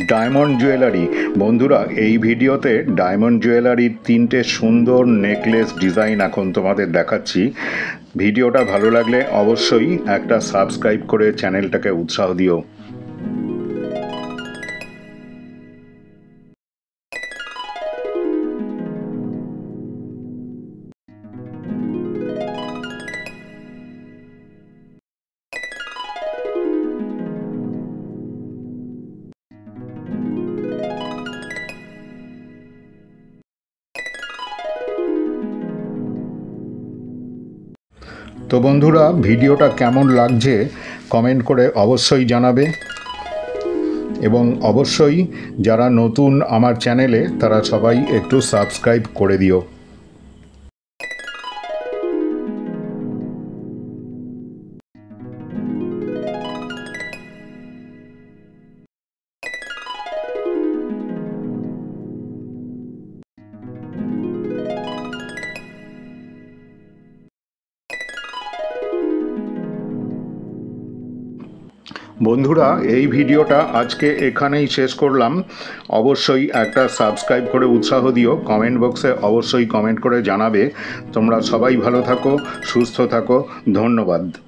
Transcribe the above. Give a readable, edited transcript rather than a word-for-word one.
Diamond jewellery. বন্ধুরা, এই ভিডিওতে ডায়মন্ড জুয়েলারির 3টে সুন্দর নেকলেস ডিজাইন এখন তোমাদের দেখাচ্ছি। ভিডিওটা ভালো লাগলে অবশ্যই একটা সাবস্ক্রাইব করে চ্যানেলটাকে উৎসাহ দিও। তো বন্ধুরা, ভিডিওটা কেমন লাগছে কমেন্ট করে অবশ্যই জানাবে, এবং অবশ্যই যারা নতুন আমার চ্যানেলে তারা সবাই একটু সাবস্ক্রাইব করে দিও। বন্ধুরা, এই ভিডিওটা আজকে এখানেই শেষ করলাম। অবশ্যই একটা সাবস্ক্রাইব করে উৎসাহ দিও। কমেন্ট বক্সে অবশ্যই কমেন্ট করে জানাবে। তোমরা সবাই ভালো থাকো, সুস্থ থাকো। ধন্যবাদ।